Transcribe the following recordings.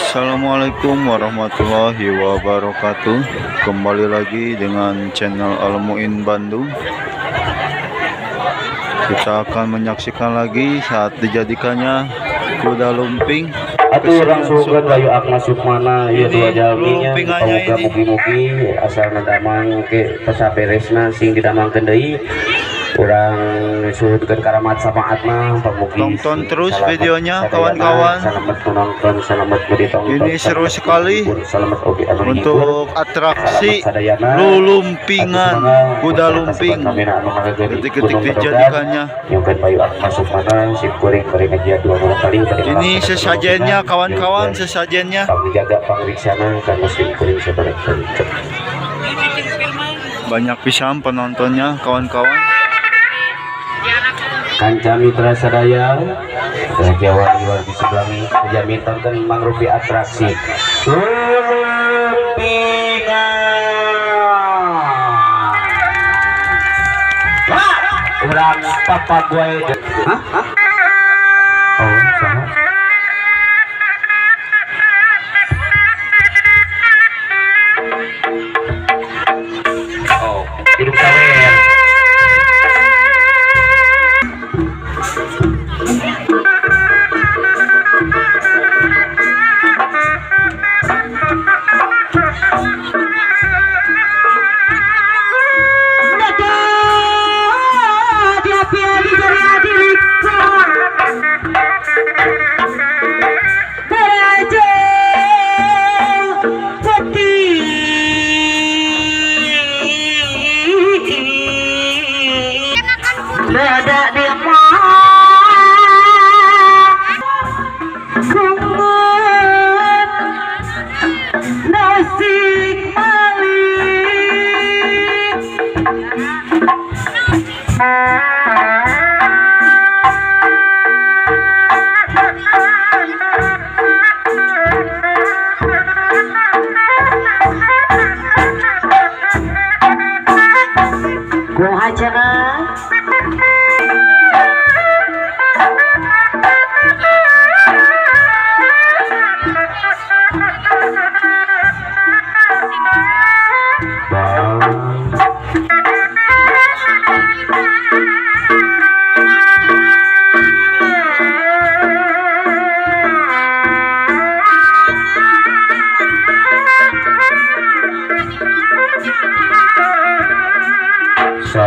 Assalamualaikum warahmatullahi wabarakatuh. Kembali lagi dengan channel Al-Muin Bandung. Kita akan menyaksikan lagi saat dijadikannya kuda lumping. Atuh langsung kan bayu akna sukmana ya dua jalminya lumpingannya ini. Mugi-mugi asal nadamang ke pesaberesna sing didamangkeun deui. Kurang suhutkeun karamat sapaatna pamugi. Tonton terus videonya kawan-kawan. Selamat menonton, selamat ditonton. Ini seru sekali Selamat oge anu untuk atraksi lumpingan kuda lumping. Detik-detik dijadikannya. Nyungkeun bayu akna sukmana sip kuring aja dua kali. Ini sesajennya kawan-kawan, sesajennya. Jaga pangriksana karena sip kuring sabarek. Banyak pisan penontonnya kawan-kawan. Kanca mitra sadaya Jawa luar di sebelah ini jamin tonton mangrupi atraksi lumpingan urang papa gue hah? Oh sama oh hidup sawer Lada dia sumber nasi malik ku hajana so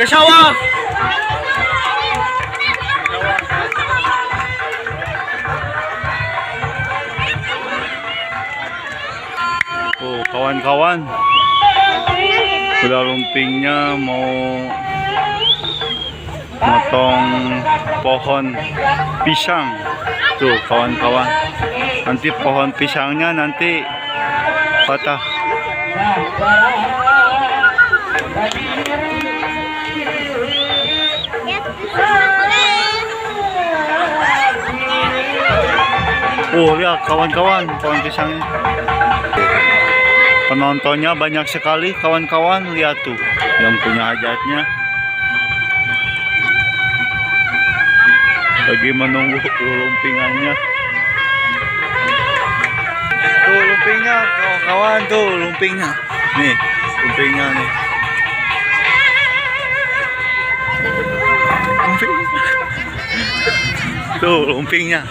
sawah. Oh, kawan-kawan. Udah lumpingnya mau motong pohon pisang. Tuh, kawan-kawan. Nanti pohon pisangnya nanti patah. Oh, lihat kawan-kawan, pohon pisangnya. Penontonnya banyak sekali, kawan-kawan. Lihat tuh, yang punya hajatnya lagi menunggu lumpingannya. Tuh lumpingnya, kawan-kawan, tuh lumpingnya. Nih, lumpingnya nih. Tuh lumpingnya.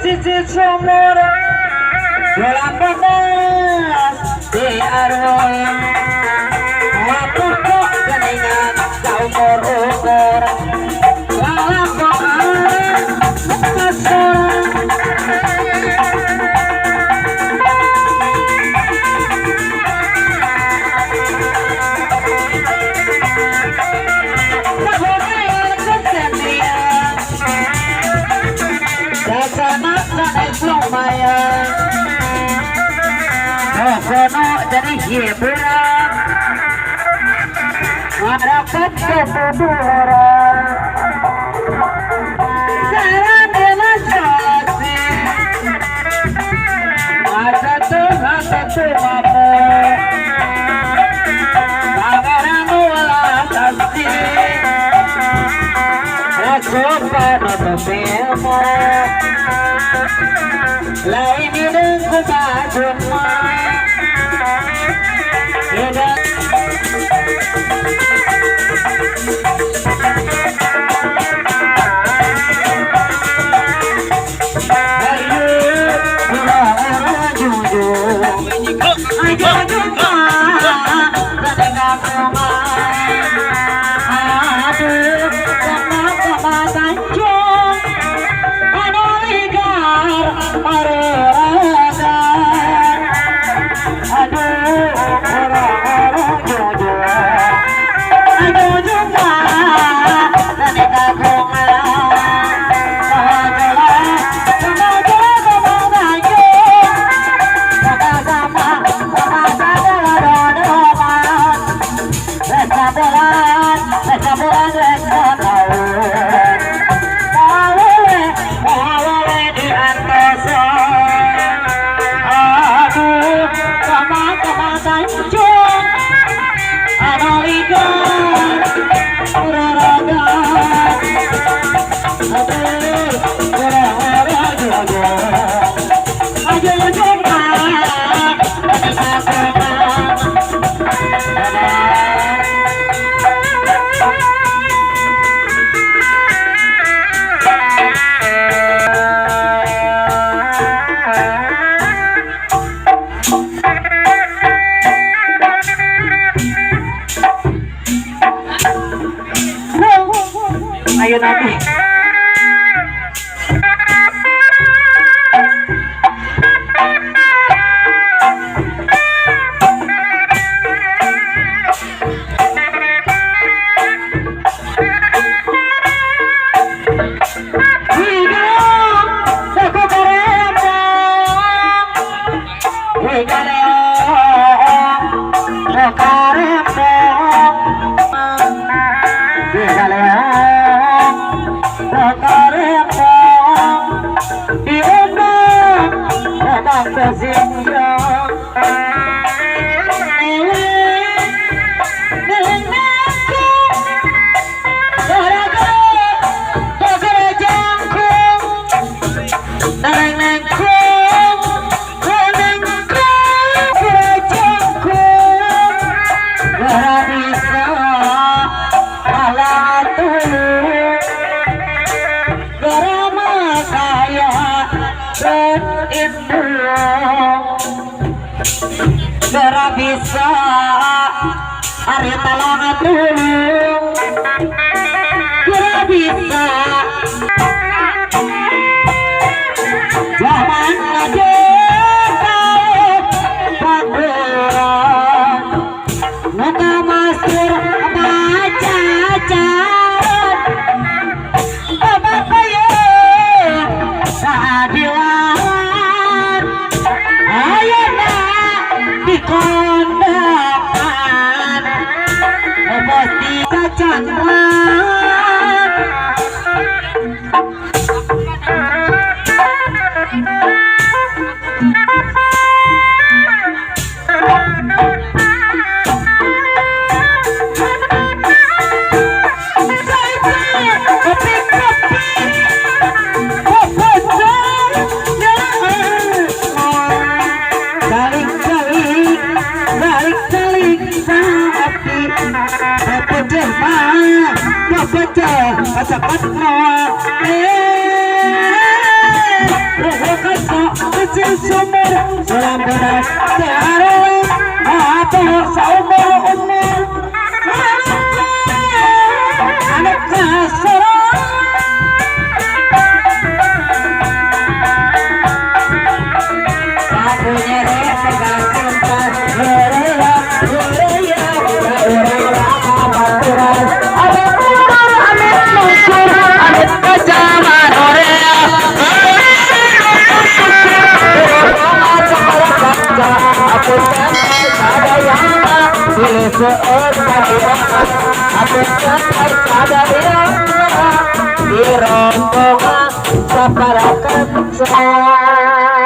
Sisi sumur dalam panas di arwah pokok geningan umur-umur dalam panas masalah lumayan, kono jadi hiburan, merapat kebuburan, sekarang demonstrasi, masa tuh mampu, pangeran ulah kasih, resopan untuk ilmu. Lain hidung ku bajun hidung ayo nanti Gara bisa hari talangan tulung gara bisa zaman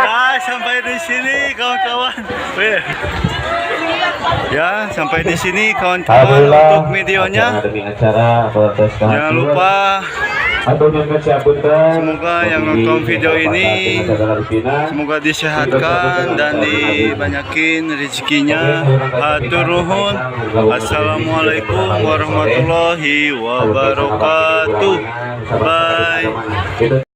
Ya, sampai di sini kawan-kawan. Wih. Ya, sampai di sini kawan-kawan untuk videonya. Jangan lupa semoga yang nonton video ini semoga disehatkan dan dibanyakin rezekinya. Hatur nuhun. Assalamualaikum warahmatullahi wabarakatuh. Bye.